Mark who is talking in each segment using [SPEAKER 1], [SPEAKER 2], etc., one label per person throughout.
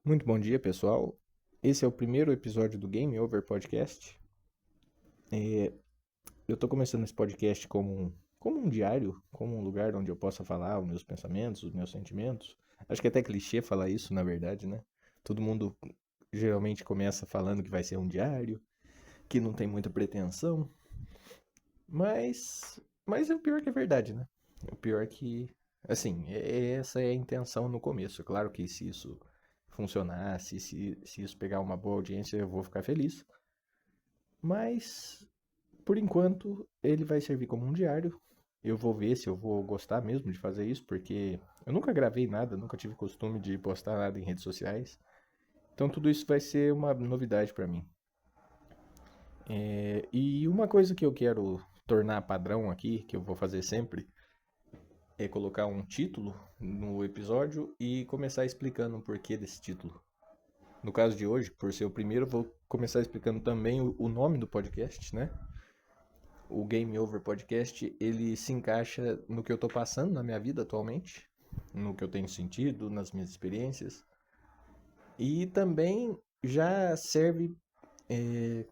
[SPEAKER 1] Muito bom dia, pessoal. Esse é o primeiro episódio do Game Over Podcast. Eu estou começando esse podcast como um diário, como um lugar onde eu possa falar os meus pensamentos, os meus sentimentos. Acho que é até clichê falar isso, na verdade, né? Todo mundo geralmente começa falando que vai ser um diário, que não tem muita pretensão, mas o pior que é verdade, né? O pior que, assim, essa é a intenção no começo. Claro que se isso funcionar, se isso pegar uma boa audiência, eu vou ficar feliz. Mas, por enquanto, ele vai servir como um diário. Eu vou ver se eu vou gostar mesmo de fazer isso, porque eu nunca gravei nada, nunca tive costume de postar nada em redes sociais. Então tudo isso vai ser uma novidade pra mim. E uma coisa que eu quero tornar padrão aqui, que eu vou fazer sempre, é colocar um título no episódio e começar explicando o porquê desse título. No caso de hoje, por ser o primeiro, eu vou começar explicando também o nome do podcast, né? O Game Over Podcast, ele se encaixa no que eu tô passando na minha vida atualmente, no que eu tenho sentido, nas minhas experiências. E também já serve. é,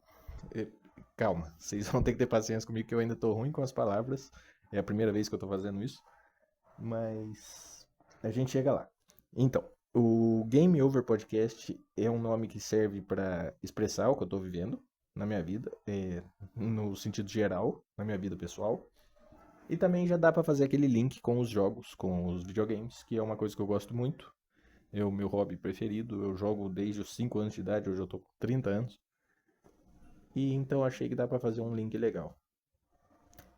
[SPEAKER 1] é, Calma, vocês vão ter que ter paciência comigo que eu ainda tô ruim com as palavras. É a primeira vez que eu tô fazendo isso. Mas a gente chega lá. Então, o Game Over Podcast é um nome que serve para expressar o que eu estou vivendo na minha vida, no sentido geral, na minha vida pessoal. E também já dá para fazer aquele link com os jogos, com os videogames, que é uma coisa que eu gosto muito. É o meu hobby preferido. Eu jogo desde os 5 anos de idade, hoje eu tô com 30 anos. E então achei que dá para fazer um link legal.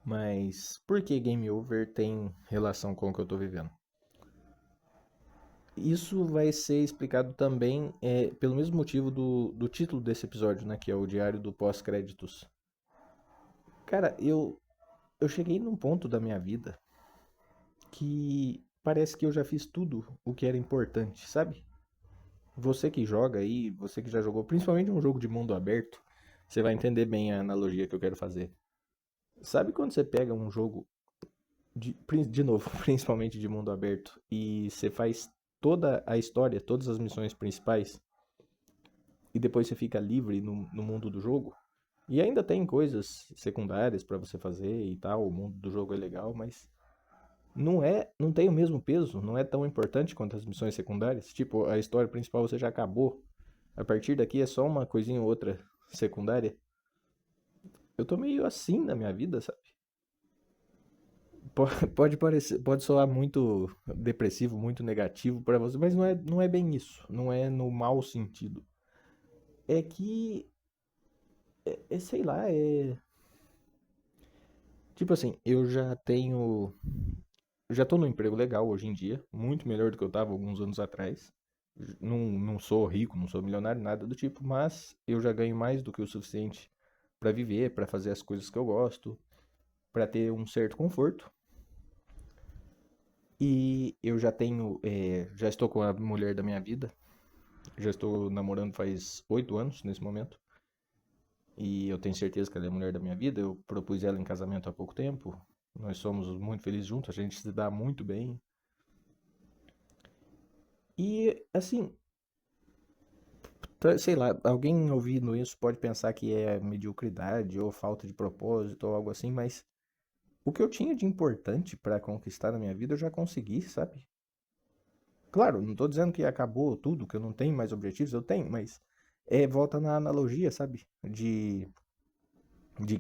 [SPEAKER 1] Mas por que Game Over tem relação com o que eu estou vivendo? Isso vai ser explicado também pelo mesmo motivo do título desse episódio, né? Que é o Diário do Pós-Créditos. Cara, eu cheguei num ponto da minha vida que parece que eu já fiz tudo o que era importante, sabe? Você que joga aí, você que já jogou, principalmente um jogo de mundo aberto, você vai entender bem a analogia que eu quero fazer. Sabe quando você pega um jogo, de novo, principalmente de mundo aberto, e você faz toda a história, todas as missões principais, e depois você fica livre no mundo do jogo. E ainda tem coisas secundárias pra você fazer e tal, o mundo do jogo é legal, mas não tem o mesmo peso, não é tão importante quanto as missões secundárias. Tipo, a história principal você já acabou. A partir daqui é só uma coisinha ou outra secundária. Eu tô meio assim na minha vida, sabe? Pode parecer, pode soar muito depressivo, muito negativo pra você, mas não é bem isso. Não é no mau sentido. É que, sei lá, tipo assim, já tô num emprego legal hoje em dia, muito melhor do que eu tava alguns anos atrás. Não sou rico, não sou milionário, nada do tipo, mas eu já ganho mais do que o suficiente pra viver, pra fazer as coisas que eu gosto, pra ter um certo conforto. E eu já estou com a mulher da minha vida, já estou namorando faz 8 anos nesse momento. E eu tenho certeza que ela é a mulher da minha vida. Eu propus ela em casamento há pouco tempo. Nós somos muito felizes juntos, a gente se dá muito bem. E assim, sei lá, alguém ouvindo isso pode pensar que é mediocridade ou falta de propósito ou algo assim, mas o que eu tinha de importante pra conquistar na minha vida eu já consegui, sabe? Claro, não tô dizendo que acabou tudo, que eu não tenho mais objetivos, eu tenho, mas volta na analogia, sabe? De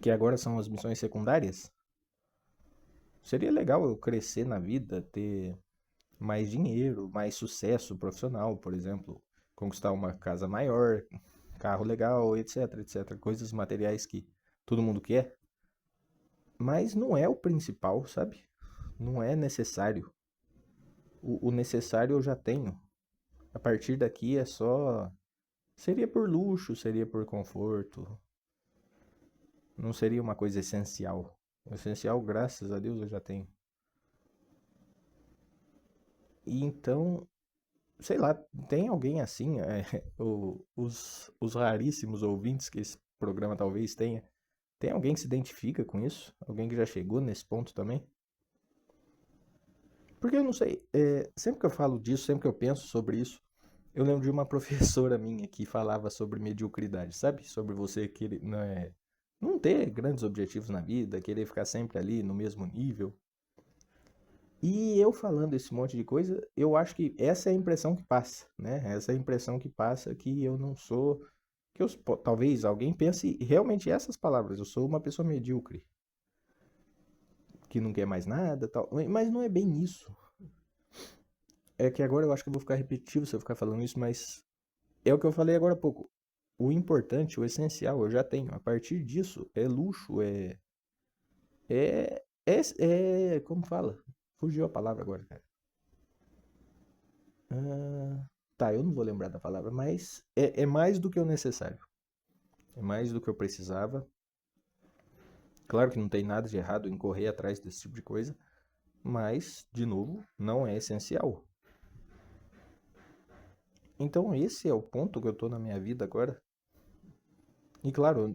[SPEAKER 1] que agora são as missões secundárias. Seria legal eu crescer na vida, ter mais dinheiro, mais sucesso profissional, por exemplo, conquistar uma casa maior, carro legal, etc, etc, coisas materiais que todo mundo quer, mas não é o principal, sabe? Não é necessário. O necessário eu já tenho. A partir daqui é só. Seria por luxo, seria por conforto. Não seria uma coisa essencial. O essencial, graças a Deus, eu já tenho. E então, sei lá, tem alguém assim, os raríssimos ouvintes que esse programa talvez tenha, tem alguém que se identifica com isso? Alguém que já chegou nesse ponto também? Porque eu não sei, sempre que eu falo disso, sempre que eu penso sobre isso, Eu lembro de uma professora minha que falava sobre mediocridade, sabe? Sobre você querer, não ter grandes objetivos na vida, querer ficar sempre ali no mesmo nível. E eu falando esse monte de coisa, eu acho que essa é a impressão que passa, né? Essa é a impressão que passa que eu não sou, talvez alguém pense realmente essas palavras, eu sou uma pessoa medíocre, que não quer mais nada, tal. Mas não é bem isso. É que agora eu acho que eu vou ficar repetitivo se eu ficar falando isso, mas é o que eu falei agora há pouco. O importante, o essencial, eu já tenho. A partir disso, é luxo, como fala? Fugiu a palavra agora, cara. Ah, tá, eu não vou lembrar da palavra, mas é mais do que o necessário. É mais do que eu precisava. Claro que não tem nada de errado em correr atrás desse tipo de coisa, mas, de novo, não é essencial. Então, esse é o ponto que eu tô na minha vida agora. E claro,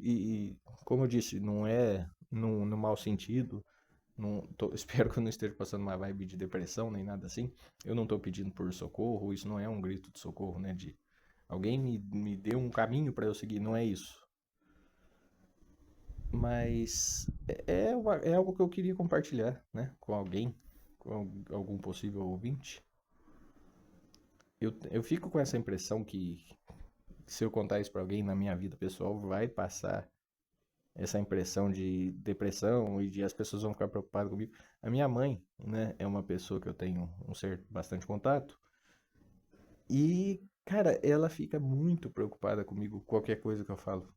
[SPEAKER 1] como eu disse, não é no mau sentido. Espero que eu não esteja passando uma vibe de depressão nem nada assim. Eu não tô pedindo por socorro, isso não é um grito de socorro, né? De alguém me dê um caminho para eu seguir, não é isso. Mas é algo que eu queria compartilhar, né? Com alguém, com algum possível ouvinte. Eu fico com essa impressão que se eu contar isso pra alguém na minha vida pessoal, vai passar essa impressão de depressão e de as pessoas vão ficar preocupadas comigo. A minha mãe, né, é uma pessoa que eu tenho um certo bastante contato e, cara, ela fica muito preocupada comigo qualquer coisa que eu falo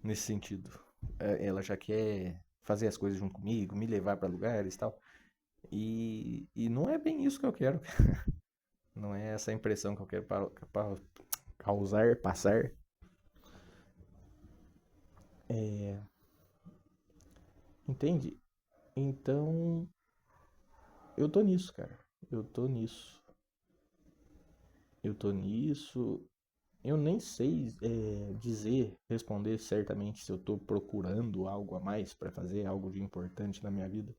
[SPEAKER 1] nesse sentido. Ela já quer fazer as coisas junto comigo, me levar pra lugares e tal. E não é bem isso que eu quero. Não é essa impressão que eu quero causar, passar. É, entende? Então, eu tô nisso, cara. Eu tô nisso. Eu tô nisso. Eu nem sei responder certamente se eu tô procurando algo a mais pra fazer, algo de importante na minha vida.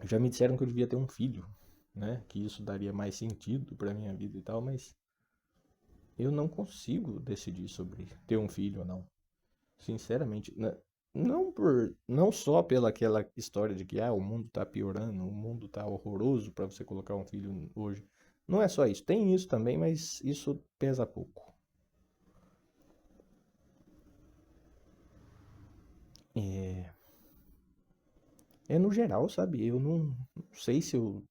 [SPEAKER 1] Já me disseram que eu devia ter um filho, né? Que isso daria mais sentido pra minha vida e tal, mas eu não consigo decidir sobre ter um filho ou não. Sinceramente, não só pela aquela história de que o mundo tá piorando, o mundo tá horroroso pra você colocar um filho hoje. Não é só isso, tem isso também, mas isso pesa pouco. É, é no geral, sabe? Eu não sei se eu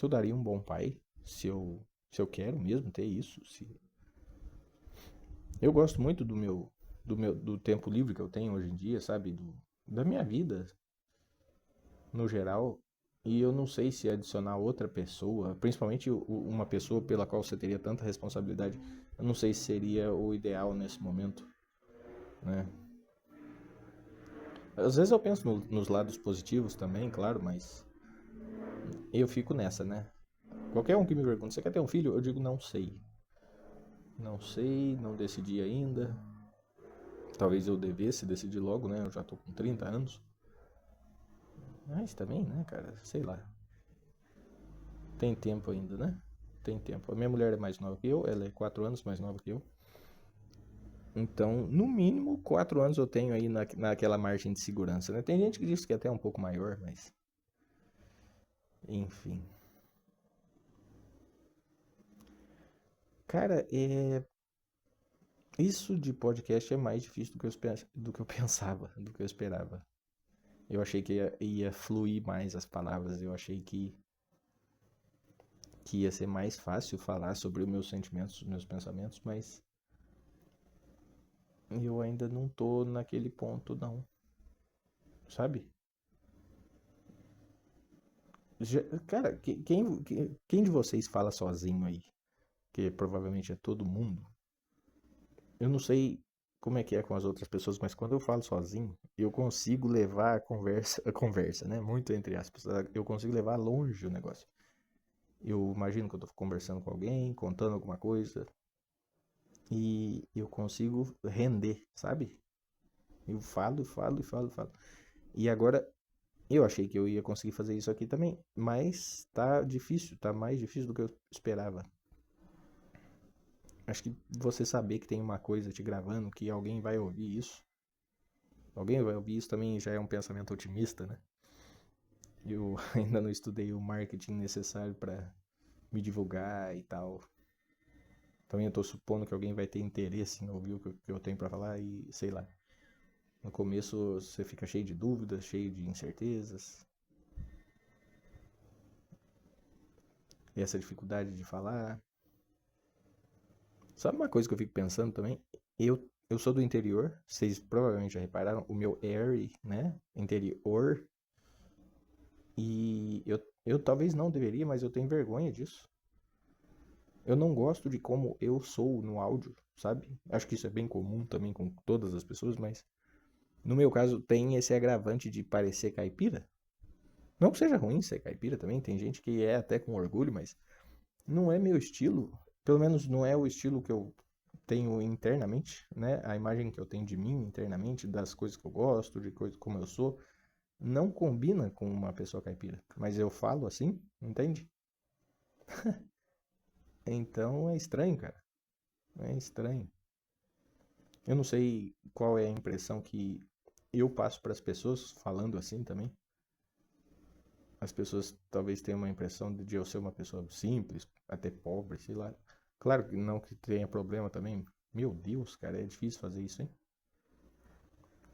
[SPEAKER 1] daria um bom pai, se eu quero mesmo ter isso. Eu gosto muito do tempo livre que eu tenho hoje em dia, sabe? Da minha vida, no geral. E eu não sei se adicionar outra pessoa, principalmente uma pessoa pela qual você teria tanta responsabilidade, eu não sei se seria o ideal nesse momento, né? Às vezes eu penso nos lados positivos também, claro, mas eu fico nessa, né? Qualquer um que me pergunte, você quer ter um filho? Eu digo, não sei. Não sei, não decidi ainda. Talvez eu devesse decidir logo, né? Eu já tô com 30 anos. Mas também, né, cara? Sei lá. Tem tempo ainda, né? Tem tempo. A minha mulher é mais nova que eu, ela é 4 anos mais nova que eu. Então, no mínimo, 4 anos eu tenho aí naquela margem de segurança, né? Tem gente que diz que é até um pouco maior, mas. Enfim. Cara, isso de podcast é mais difícil do que eu pensava, do que eu esperava. Eu achei que ia fluir mais as palavras, eu achei que ia ser mais fácil falar sobre os meus sentimentos, os meus pensamentos, mas eu ainda não tô naquele ponto, não. Sabe? Cara, quem de vocês fala sozinho aí? Que provavelmente é todo mundo. Eu não sei como é que é com as outras pessoas, mas quando eu falo sozinho, eu consigo levar a conversa, né? Muito entre aspas. Eu consigo levar longe o negócio. Eu imagino que eu tô conversando com alguém, contando alguma coisa, e eu consigo render, sabe? Eu falo, falo e falo, falo. E agora, Eu achei que eu ia conseguir fazer isso aqui também, mas tá difícil, tá mais difícil do que eu esperava. Acho que você saber que tem uma coisa te gravando, que alguém vai ouvir isso. Alguém vai ouvir isso também já é um pensamento otimista, né? Eu ainda não estudei o marketing necessário para me divulgar e tal. Também eu tô supondo que alguém vai ter interesse em ouvir o que eu tenho para falar e sei lá. No começo você fica cheio de dúvidas, cheio de incertezas. E essa dificuldade de falar. Sabe uma coisa que eu fico pensando também? Eu sou do interior, vocês provavelmente já repararam, o meu area, né? Interior. E eu talvez não deveria, mas eu tenho vergonha disso. Eu não gosto de como eu sou no áudio, sabe? Acho que isso é bem comum também com todas as pessoas, mas no meu caso tem esse agravante de parecer caipira. Não que seja ruim ser caipira também, tem gente que é até com orgulho, mas não é meu estilo. Pelo menos não é o estilo que eu tenho internamente, né? A imagem que eu tenho de mim internamente, das coisas que eu gosto, de coisas como eu sou, não combina com uma pessoa caipira. Mas eu falo assim, entende? Então é estranho, cara. É estranho. Eu não sei qual é a impressão que eu passo para as pessoas falando assim também. As pessoas talvez tenham uma impressão de eu ser uma pessoa simples, até pobre, sei lá. Claro que não que tenha problema também. Meu Deus, cara, é difícil fazer isso, hein?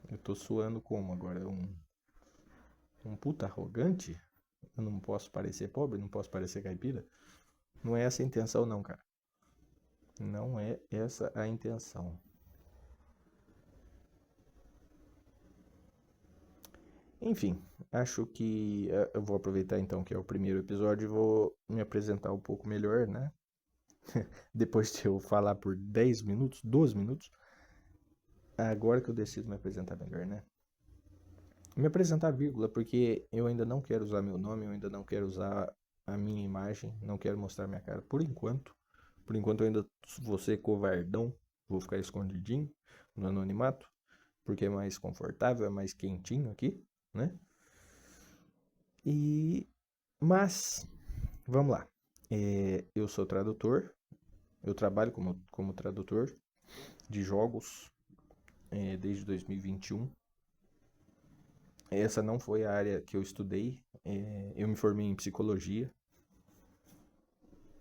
[SPEAKER 1] Eu tô suando como agora? Um puta arrogante? Eu não posso parecer pobre, não posso parecer caipira? Não é essa a intenção, não, cara. Não é essa a intenção. Enfim, acho que eu vou aproveitar então que é o primeiro episódio e vou me apresentar um pouco melhor, né? Depois de eu falar por 10 minutos, 12 minutos, agora que eu decido me apresentar melhor, né? Me apresentar vírgula, porque eu ainda não quero usar meu nome, eu ainda não quero usar a minha imagem, não quero mostrar minha cara por enquanto. Por enquanto eu ainda vou ser covardão, vou ficar escondidinho no anonimato, porque é mais confortável, é mais quentinho aqui, né? E mas vamos lá. Eu sou tradutor, eu trabalho como tradutor de jogos desde 2021. Essa não foi a área que eu estudei. Eu me formei em psicologia.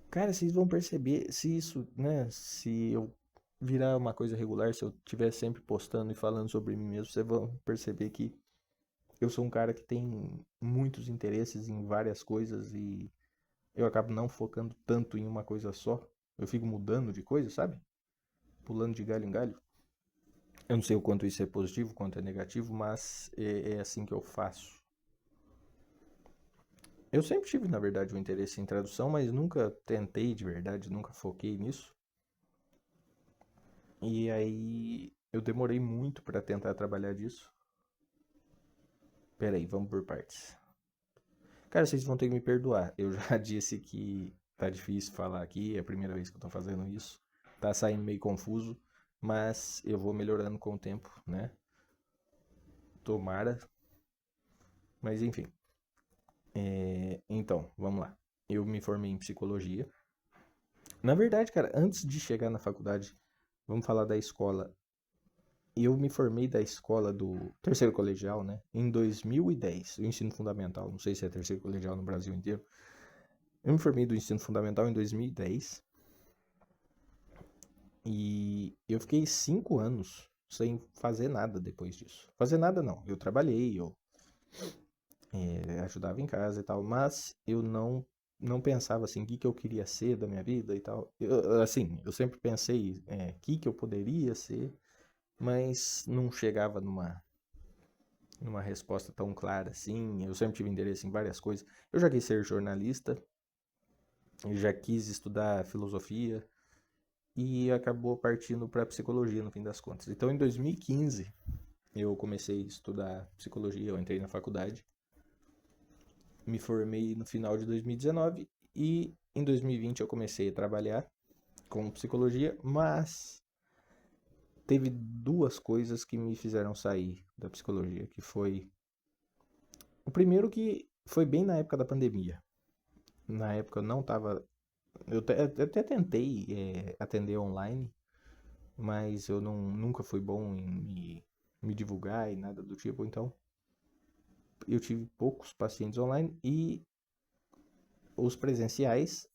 [SPEAKER 1] Cara, vocês vão perceber se isso, né? Se eu virar uma coisa regular, se eu estiver sempre postando e falando sobre mim mesmo, vocês vão perceber que eu sou um cara que tem muitos interesses em várias coisas e eu acabo não focando tanto em uma coisa só. Eu fico mudando de coisa, sabe? Pulando de galho em galho. Eu não sei o quanto isso é positivo, o quanto é negativo, mas é assim que eu faço. Eu sempre tive, na verdade, um interesse em tradução, mas nunca tentei de verdade, nunca foquei nisso. E aí eu demorei muito para tentar trabalhar disso. Pera aí, vamos por partes. Cara, vocês vão ter que me perdoar. Eu já disse que tá difícil falar aqui, é a primeira vez que eu tô fazendo isso. Tá saindo meio confuso, mas eu vou melhorando com o tempo, né? Tomara. Mas enfim. Então, vamos lá. Eu me formei em psicologia. Na verdade, cara, antes de chegar na faculdade, vamos falar da escola. Eu me formei da escola do terceiro colegial, né? Em 2010, o ensino fundamental. Não sei se é terceiro colegial no Brasil inteiro. Eu me formei do ensino fundamental em 2010 e eu fiquei 5 anos sem fazer nada depois disso. Fazer nada não. Eu trabalhei, eu ajudava em casa e tal, mas eu não pensava assim, o que eu queria ser da minha vida e tal. Assim, eu sempre pensei, o que eu poderia ser, mas não chegava numa resposta tão clara assim. Eu sempre tive interesse em várias coisas. Eu já quis ser jornalista, já quis estudar filosofia e acabou partindo para psicologia no fim das contas. Então, em 2015, eu comecei a estudar psicologia, eu entrei na faculdade, me formei no final de 2019 e em 2020 eu comecei a trabalhar com psicologia, mas teve duas coisas que me fizeram sair da psicologia, que foi O primeiro que foi bem na época da pandemia. Na época eu não tava. Eu até tentei atender online, mas eu nunca fui bom em me divulgar e nada do tipo. Então eu tive poucos pacientes online e os presenciais.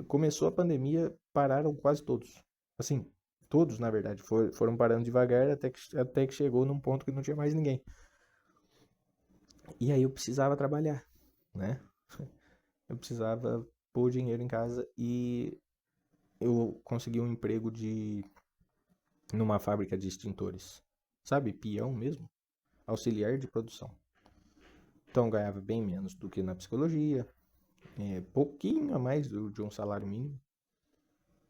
[SPEAKER 1] Começou a pandemia, pararam quase todos. Assim, todos na verdade. Foram parando devagar até que chegou num ponto que não tinha mais ninguém. E aí eu precisava trabalhar, né? Eu precisava pôr dinheiro em casa e eu consegui um emprego numa fábrica de extintores. Sabe, peão mesmo, auxiliar de produção. Então eu ganhava bem menos do que na psicologia, pouquinho a mais de um salário mínimo,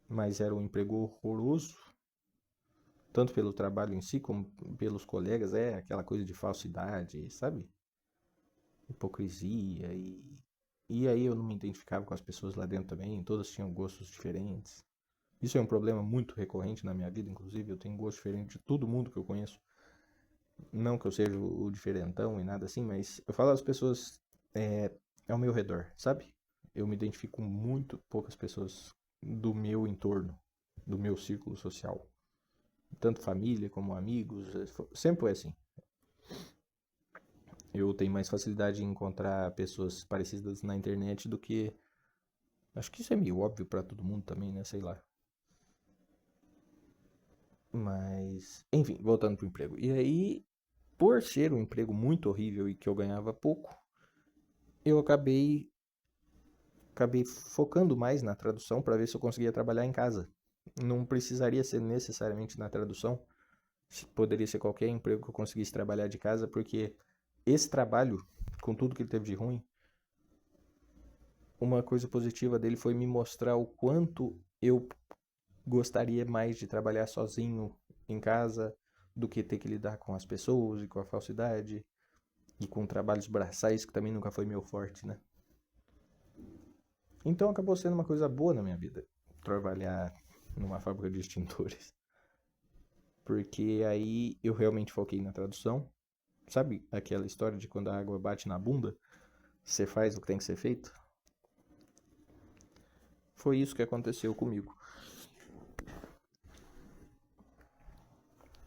[SPEAKER 1] mas era um emprego horroroso, tanto pelo trabalho em si como pelos colegas, aquela coisa de falsidade, sabe? Hipocrisia e aí eu não me identificava com as pessoas lá dentro também, todas tinham gostos diferentes. Isso é um problema muito recorrente na minha vida, inclusive. Eu tenho gosto diferente de todo mundo que eu conheço. Não que eu seja o diferentão e nada assim, mas eu falo às pessoas ao meu redor, sabe? Eu me identifico com muito poucas pessoas do meu entorno, do meu círculo social. Tanto família como amigos, sempre foi assim. Eu tenho mais facilidade em encontrar pessoas parecidas na internet do que. Acho que isso é meio óbvio pra todo mundo também, né? Sei lá. Mas, enfim, voltando pro emprego. E aí, por ser um emprego muito horrível e que eu ganhava pouco, eu acabei focando mais na tradução para ver se eu conseguia trabalhar em casa. Não precisaria ser necessariamente na tradução, poderia ser qualquer emprego que eu conseguisse trabalhar de casa, porque esse trabalho, com tudo que ele teve de ruim, uma coisa positiva dele foi me mostrar o quanto eu gostaria mais de trabalhar sozinho em casa do que ter que lidar com as pessoas e com a falsidade e com trabalhos braçais, que também nunca foi meu forte, né? Então acabou sendo uma coisa boa na minha vida trabalhar numa fábrica de extintores. Porque aí eu realmente foquei na tradução. Sabe aquela história de quando a água bate na bunda, você faz o que tem que ser feito? Foi isso que aconteceu comigo.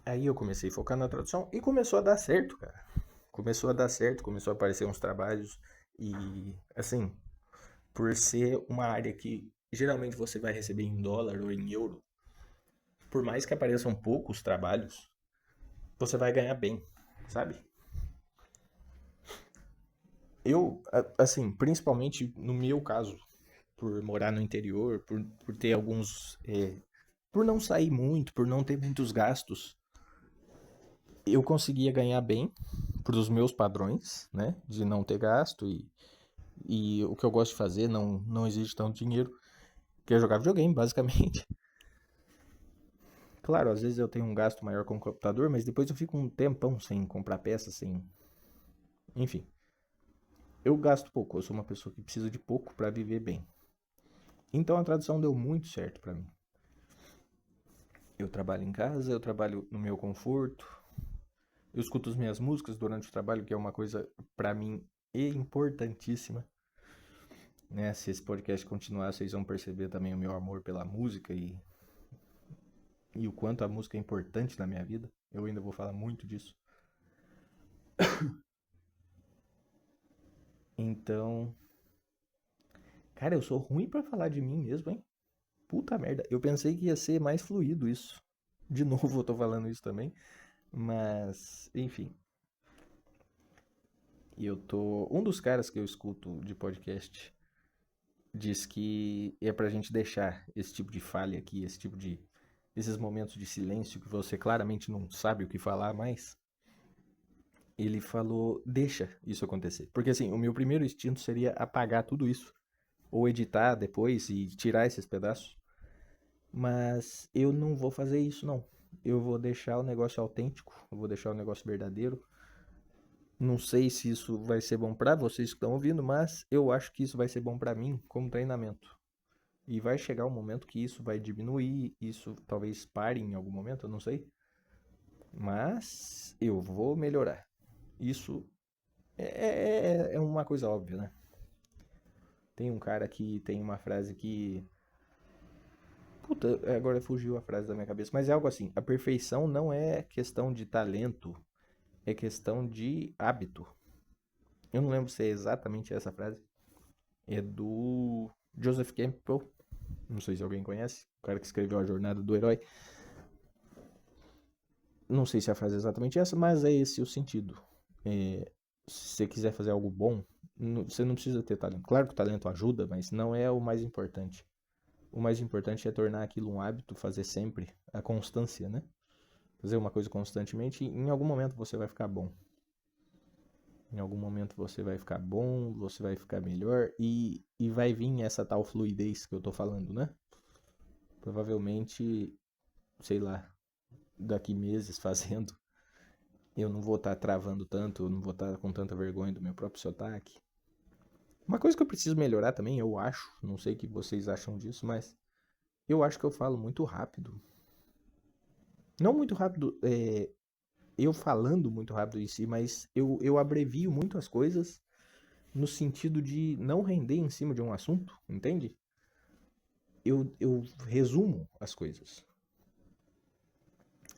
[SPEAKER 1] Aí eu comecei a focar na tradução e começou a dar certo, cara. Começou a dar certo, começou a aparecer uns trabalhos e, assim, por ser uma área que geralmente você vai receber em dólar ou em euro, por mais que apareçam poucos trabalhos, você vai ganhar bem, sabe? Eu, assim, principalmente no meu caso, por morar no interior, por ter alguns. Por não sair muito, por não ter muitos gastos, eu conseguia ganhar bem para os meus padrões, né? De não ter gasto e o que eu gosto de fazer não exige tanto dinheiro, que é jogar videogame, basicamente. Claro, às vezes eu tenho um gasto maior com o computador, mas depois eu fico um tempão sem comprar peças, sem. Enfim, eu gasto pouco, eu sou uma pessoa que precisa de pouco para viver bem. Então a tradução deu muito certo para mim. Eu trabalho em casa, eu trabalho no meu conforto, eu escuto as minhas músicas durante o trabalho, que é uma coisa para mim importantíssima. Né? Se esse podcast continuar, vocês vão perceber também o meu amor pela música e o quanto a música é importante na minha vida. Eu ainda vou falar muito disso. Então, cara, eu sou ruim pra falar de mim mesmo, hein? Puta merda. Eu pensei que ia ser mais fluido isso. De novo eu tô falando isso também. Mas, enfim. E eu tô. Um dos caras que eu escuto de podcast diz que é pra gente deixar esse tipo de falha aqui, esse tipo de. Esses momentos de silêncio que você claramente não sabe o que falar mais. Ele falou, deixa isso acontecer. Porque assim, o meu primeiro instinto seria apagar tudo isso. Ou editar depois e tirar esses pedaços. Mas eu não vou fazer isso, não. Eu vou deixar o negócio autêntico, eu vou deixar o negócio verdadeiro. Não sei se isso vai ser bom pra vocês que estão ouvindo, mas eu acho que isso vai ser bom pra mim como treinamento. E vai chegar um momento que isso vai diminuir, isso talvez pare em algum momento, eu não sei. Mas eu vou melhorar. Isso É uma coisa óbvia, né? Tem um cara que tem uma frase que. Puta, agora fugiu a frase da minha cabeça, mas é algo assim: a perfeição não é questão de talento, é questão de hábito. Eu não lembro se é exatamente essa frase. É do Joseph Campbell. Não sei se alguém conhece. O cara que escreveu A Jornada do Herói. Não sei se a frase é exatamente essa, mas é esse o sentido. Se você quiser fazer algo bom, você não precisa ter talento. Claro que o talento ajuda, mas não é o mais importante. O mais importante é tornar aquilo um hábito, fazer sempre. A constância, né? Fazer uma coisa constantemente, e em algum momento você vai ficar bom. Em algum momento você vai ficar bom, você vai ficar melhor e vai vir essa tal fluidez que eu tô falando, né? Provavelmente, sei lá, daqui meses fazendo, eu não vou estar travando tanto, eu não vou estar com tanta vergonha do meu próprio sotaque. Uma coisa que eu preciso melhorar também, eu acho, não sei o que vocês acham disso, mas eu acho que eu falo muito rápido. Não muito rápido, eu falando muito rápido em si, mas eu abrevio muito as coisas no sentido de não render em cima de um assunto, entende? Eu resumo as coisas.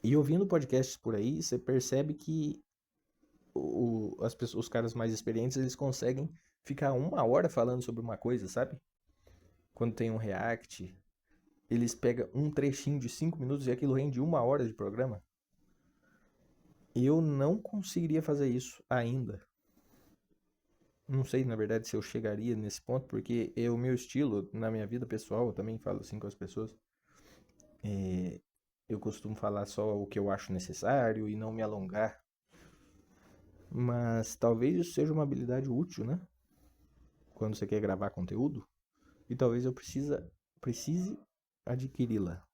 [SPEAKER 1] E ouvindo podcasts por aí, você percebe que os caras mais experientes, eles conseguem ficar 1 hora falando sobre uma coisa, sabe? Quando tem um react, eles pegam um trechinho de 5 minutos e aquilo rende 1 hora de programa. Eu não conseguiria fazer isso ainda. Não sei, na verdade, se eu chegaria nesse ponto, porque é o meu estilo, na minha vida pessoal, eu também falo assim com as pessoas. é, eu costumo falar só o que eu acho necessário e não me alongar. Mas talvez isso seja uma habilidade útil, né? Quando você quer gravar conteúdo. E talvez eu precise adquiri-la.